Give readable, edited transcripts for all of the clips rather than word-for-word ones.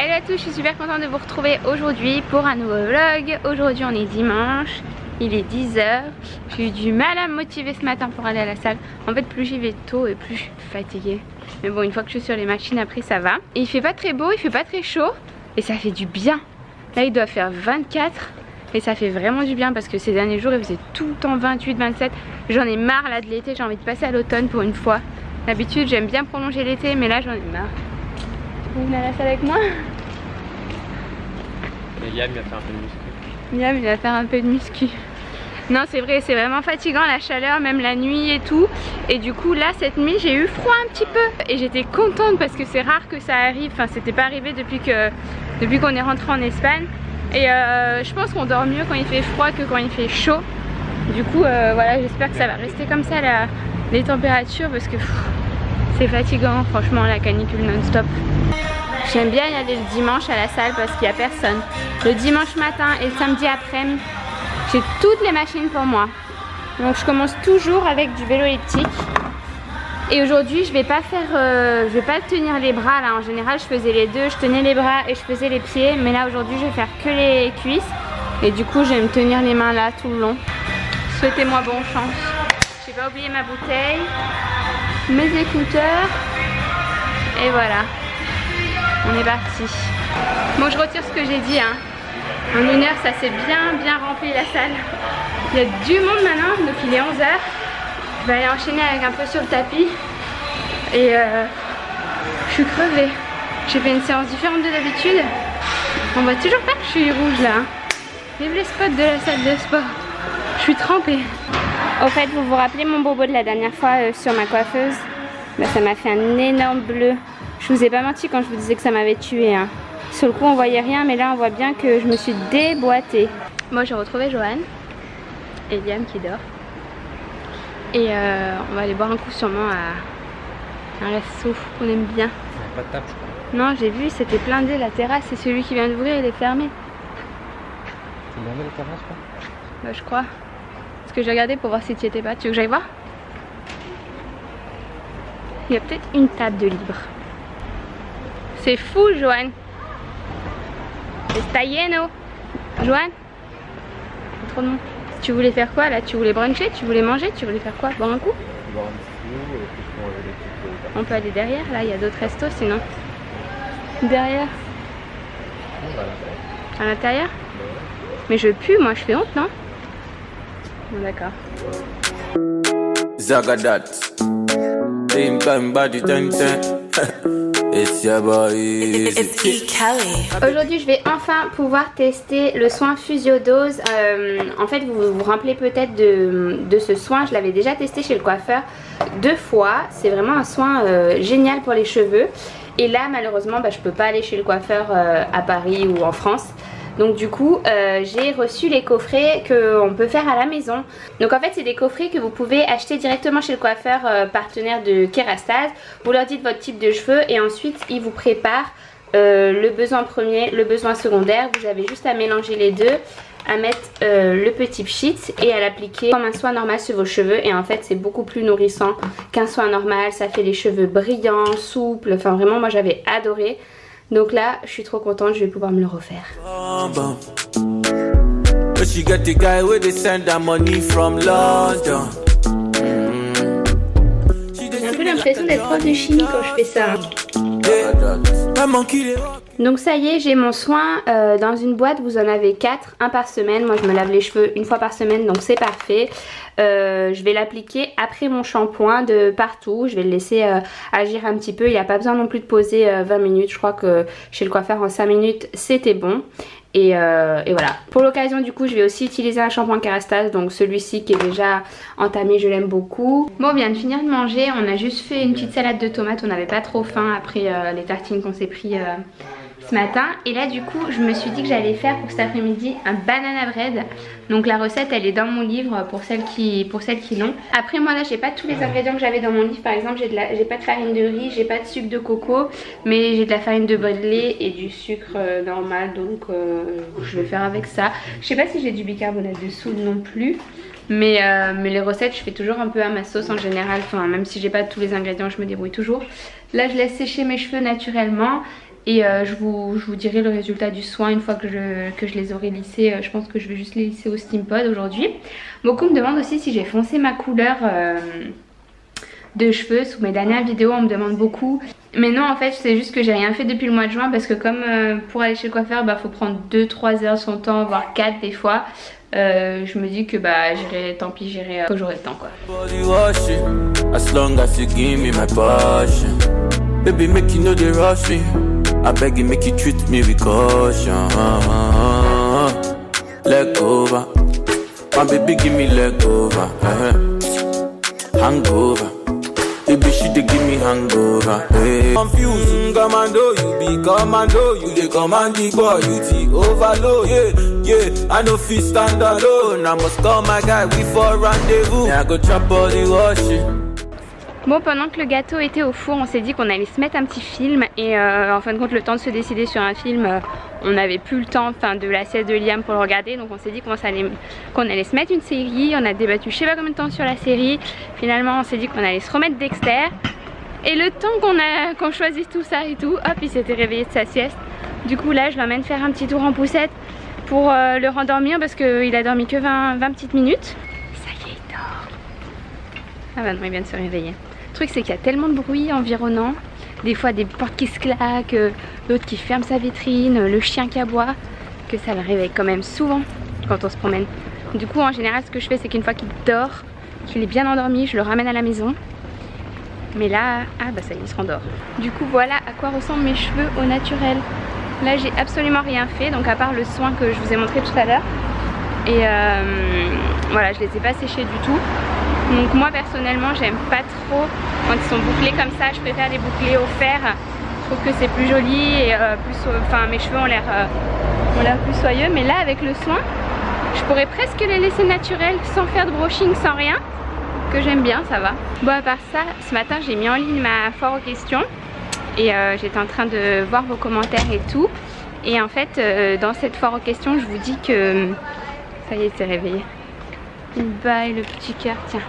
Salut à tous, je suis super contente de vous retrouver aujourd'hui pour un nouveau vlog. Aujourd'hui on est dimanche, il est 10h. J'ai eu du mal à me motiver ce matin pour aller à la salle. En fait plus j'y vais tôt et plus je suis fatiguée. Mais bon, une fois que je suis sur les machines après ça va. Et il fait pas très beau, il fait pas très chaud et ça fait du bien. Là il doit faire 24 et ça fait vraiment du bien parce que ces derniers jours il faisait tout le temps 28, 27. J'en ai marre là de l'été, j'ai envie de passer à l'automne pour une fois. D'habitude j'aime bien prolonger l'été mais là j'en ai marre. Vous venez à la salle avec moi? Et Yam il va faire un peu de muscu. Yam il va faire un peu de muscu. Non c'est vrai, c'est vraiment fatigant la chaleur, même la nuit et tout. Et du coup là cette nuit j'ai eu froid un petit peu. Et j'étais contente parce que c'est rare que ça arrive. Enfin c'était pas arrivé depuis qu'on est rentré en Espagne. Et je pense qu'on dort mieux quand il fait froid que quand il fait chaud. Du coup voilà, j'espère que ça va rester comme ça les températures parce que c'est fatigant franchement la canicule non-stop. J'aime bien y aller le dimanche à la salle parce qu'il n'y a personne. Le dimanche matin et le samedi après-midi, j'ai toutes les machines pour moi. Donc je commence toujours avec du vélo elliptique. Et aujourd'hui je vais pas tenir les bras là. En général je faisais les deux, je tenais les bras et je faisais les pieds. Mais là aujourd'hui je vais faire que les cuisses. Et du coup je vais me tenir les mains là tout le long. Souhaitez-moi bonne chance. J'ai pas oublié ma bouteille, mes écouteurs. Et voilà. On est parti. Bon je retire ce que j'ai dit hein. En 1 heure ça s'est bien rempli la salle. Il y a du monde maintenant, donc il est 11h. Je vais aller enchaîner avec un peu sur le tapis. Et je suis crevée. J'ai fait une séance différente de d'habitude. On voit toujours pas que je suis rouge là. Vive les spots de la salle de sport. Je suis trempée. Au fait vous vous rappelez mon bobo de la dernière fois sur ma coiffeuse? Bah, ça m'a fait un énorme bleu. Je vous ai pas menti quand je vous disais que ça m'avait tué hein. Sur le coup on voyait rien mais là on voit bien que je me suis déboîtée. Moi j'ai retrouvé Johan et Liam qui dort. Et on va aller boire un coup sûrement à un resto qu'on aime bien. Pas de table je crois. Non j'ai vu c'était blindé la terrasse et celui qui vient d'ouvrir il est fermé. C'est blindé la terrasse quoi? Bah je crois. Parce que j'ai regardé pour voir si tu y étais pas. Tu veux que j'aille voir? Il y a peut-être une table de libre. C'est fou, Johan. Está lleno. Johan, trop de monde. Tu voulais faire quoi là? Tu voulais bruncher? Tu voulais manger? Tu voulais faire quoi? Boire un coup? Boire un petit coup et puis on va aller des petites. On peut aller derrière, là il y a d'autres restos sinon. Derrière? On va à l'intérieur. À l'intérieur? Mais je pue, moi je fais honte, non? Bon, d'accord. Zagadat. Aujourd'hui je vais enfin pouvoir tester le soin Physiodose. En fait vous vous rappelez peut-être de ce soin. Je l'avais déjà testé chez le coiffeur 2 fois. C'est vraiment un soin génial pour les cheveux. Et là malheureusement je peux pas aller chez le coiffeur à Paris ou en France. Donc du coup j'ai reçu les coffrets qu'on peut faire à la maison. Donc en fait c'est des coffrets que vous pouvez acheter directement chez le coiffeur partenaire de Kérastase. Vous leur dites votre type de cheveux et ensuite ils vous préparent le besoin premier, le besoin secondaire. Vous avez juste à mélanger les deux, à mettre le petit pchit et à l'appliquer comme un soin normal sur vos cheveux. Et en fait c'est beaucoup plus nourrissant qu'un soin normal. Ça fait les cheveux brillants, souples, enfin vraiment moi j'avais adoré. Donc là, je suis trop contente, je vais pouvoir me le refaire. J'ai un peu l'impression d'être prof de chimie quand je fais ça. Donc ça y est, j'ai mon soin dans une boîte, vous en avez 4, un par semaine. Moi je me lave les cheveux une fois par semaine donc c'est parfait. Je vais l'appliquer après mon shampoing de partout. Je vais le laisser agir un petit peu. Il n'y a pas besoin non plus de poser 20 minutes. Je crois que chez le coiffeur en 5 minutes c'était bon. Et voilà. Pour l'occasion du coup je vais aussi utiliser un shampoing Kérastase. Donc celui-ci qui est déjà entamé, je l'aime beaucoup. Bon on vient de finir de manger. On a juste fait une petite salade de tomates. On n'avait pas trop faim après les tartines qu'on s'est pris ce matin. Et là du coup je me suis dit que j'allais faire pour cet après-midi un banana bread. Donc la recette elle est dans mon livre pour celles qui l'ont. Après moi là j'ai pas tous les ingrédients que j'avais dans mon livre. Par exemple j'ai pas de farine de riz, j'ai pas de sucre de coco, mais j'ai de la farine de blé et du sucre normal. Donc je vais faire avec ça. Je sais pas si j'ai du bicarbonate de soude non plus. Mais les recettes je fais toujours un peu à ma sauce en général. Enfin même si j'ai pas tous les ingrédients je me débrouille toujours. Là je laisse sécher mes cheveux naturellement. Et je vous dirai le résultat du soin une fois que je les aurai lissés. Je pense que je vais juste les lisser au Steampod aujourd'hui. Beaucoup me demandent aussi si j'ai foncé ma couleur de cheveux. Sous mes dernières vidéos on me demande beaucoup. Mais non, en fait c'est juste que j'ai rien fait depuis le mois de juin. Parce que comme pour aller chez le coiffeur faut prendre 2-3 heures son temps, voire 4 des fois. Je me dis que j'irai, tant pis, j'irai quand j'aurai le temps quoi. Baby, make you know the rush me. I beg you, make you treat me with caution. Leg over, my baby, give me leg over. Hangover, baby, she dey give me hangover. Hey. Confused, commando, you be commando. You dey command the boy, you the overload. Yeah, I know fit stand alone. I must call my guy, we for rendezvous. Yeah, I go chop all the washing. Bon, pendant que le gâteau était au four, on s'est dit qu'on allait se mettre un petit film. Et en fin de compte, le temps de se décider sur un film, on n'avait plus le temps de la sieste de Liam pour le regarder. Donc on s'est dit qu'on allait se mettre une série. On a débattu je sais pas combien de temps sur la série. Finalement on s'est dit qu'on allait se remettre Dexter. Et le temps qu'on choisisse tout ça et tout, hop, il s'était réveillé de sa sieste. Du coup là je l'emmène faire un petit tour en poussette pour le rendormir parce qu'il a dormi que 20 petites minutes. Ça y est, il dort. Ah bah non, il vient de se réveiller. Le truc c'est qu'il y a tellement de bruit environnant, des fois des portes qui se claquent, l'autre qui ferme sa vitrine, le chien qui aboie, que ça le réveille quand même souvent quand on se promène. Du coup en général ce que je fais c'est qu'une fois qu'il dort, qu'il est bien endormi, je le ramène à la maison. Mais là, ah bah ça y est, il se rendort. Du coup voilà à quoi ressemblent mes cheveux au naturel. Là j'ai absolument rien fait, donc à part le soin que je vous ai montré tout à l'heure. Et voilà, je les ai pas séchés du tout. Donc moi personnellement j'aime pas trop quand ils sont bouclés comme ça, je préfère les boucler au fer. Je trouve que c'est plus joli et mes cheveux ont l'air plus soyeux. Mais là avec le soin, je pourrais presque les laisser naturels sans faire de brushing, sans rien. Que j'aime bien, ça va. Bon à part ça, ce matin j'ai mis en ligne ma foire aux questions. Et j'étais en train de voir vos commentaires et tout. Et en fait dans cette foire aux questions je vous dis que... Ça y est, c'est réveillé. Il baille le petit cœur, tiens.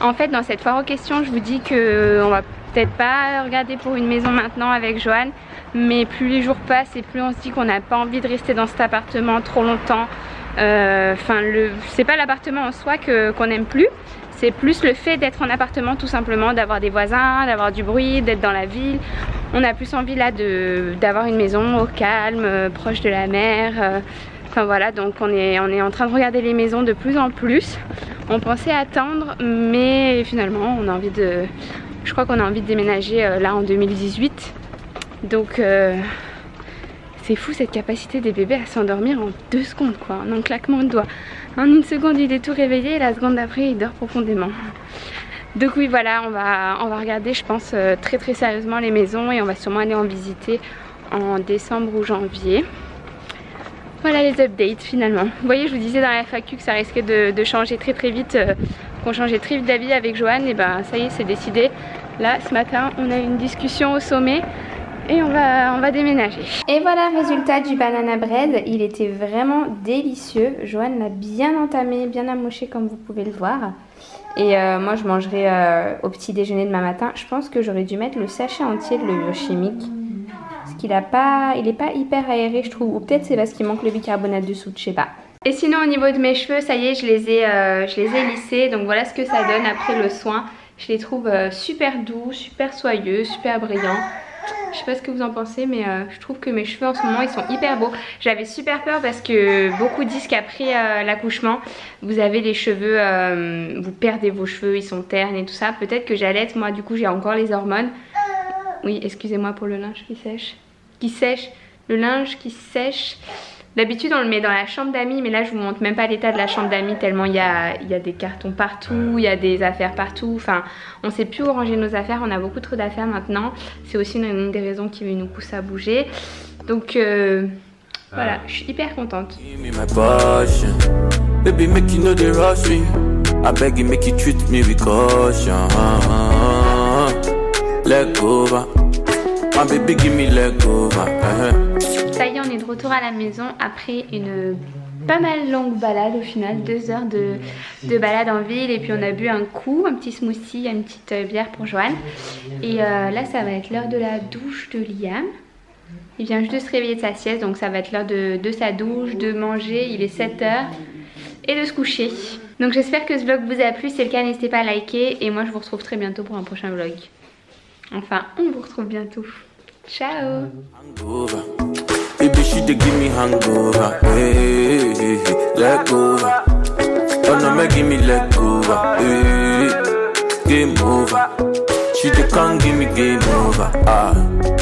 En fait dans cette foire aux questions je vous dis que on va peut-être pas regarder pour une maison maintenant avec Johan. Mais plus les jours passent et plus on se dit qu'on n'a pas envie de rester dans cet appartement trop longtemps. C'est pas l'appartement en soi qu'on n'aime plus. C'est plus le fait d'être en appartement tout simplement, d'avoir des voisins, d'avoir du bruit, d'être dans la ville. On a plus envie là d'avoir une maison au calme, proche de la mer. Enfin voilà, donc on est en train de regarder les maisons de plus en plus. On pensait attendre, mais finalement on a envie de... Je crois qu'on a envie de déménager là en 2018. Donc c'est fou cette capacité des bébés à s'endormir en 2 secondes quoi, en un claquement de doigts. En 1 seconde il est tout réveillé et la seconde d'après il dort profondément. Donc oui voilà, on va regarder je pense très sérieusement les maisons et on va sûrement aller en visiter en décembre ou janvier. Voilà les updates finalement. Vous voyez, je vous disais dans la FAQ que ça risquait de changer très vite, qu'on changeait très vite d'avis avec Johan. Et ben ça y est, c'est décidé. Là ce matin on a eu une discussion au sommet et on va déménager. Et voilà le résultat du banana bread. Il était vraiment délicieux. Johan l'a bien entamé, bien amoché comme vous pouvez le voir. Et moi je mangerai au petit déjeuner demain matin. Je pense que j'aurais dû mettre le sachet entier de levure chimique. Parce qu'il est pas hyper aéré je trouve. Ou peut-être c'est parce qu'il manque le bicarbonate de soude, je sais pas. Et sinon au niveau de mes cheveux, ça y est, je les ai lissés. Donc voilà ce que ça donne après le soin. Je les trouve super doux, super soyeux, super brillants. Je sais pas ce que vous en pensez, mais je trouve que mes cheveux en ce moment ils sont hyper beaux. J'avais super peur parce que beaucoup disent qu'après l'accouchement vous avez les cheveux, vous perdez vos cheveux, ils sont ternes et tout ça. Peut-être que j'allaite, moi du coup j'ai encore les hormones. Oui, excusez-moi pour le linge qui sèche. Le linge qui sèche. D'habitude on le met dans la chambre d'amis, mais là je vous montre même pas l'état de la chambre d'amis tellement il y a des cartons partout, il y a des affaires partout. Enfin, on sait plus où ranger nos affaires, on a beaucoup trop d'affaires maintenant. C'est aussi une des raisons qui nous pousse à bouger. Donc voilà, je suis hyper contente. Ça y est, on est de retour à la maison après une pas mal longue balade au final, 2 heures de balade en ville. Et puis on a bu un coup, un petit smoothie, une petite bière pour Johan. Et là ça va être l'heure de la douche de Liam. Il vient juste de se réveiller de sa sieste, donc ça va être l'heure de sa douche, de manger, il est 7 h, et de se coucher. Donc j'espère que ce vlog vous a plu, si c'est le cas n'hésitez pas à liker, et moi je vous retrouve très bientôt pour un prochain vlog. Enfin, on vous retrouve bientôt. Ciao. Baby, she dey give me hangover. Hey, hey, hey, let go. Oh no, make give me let go. Hey, game over. She dey come give me game over. Ah.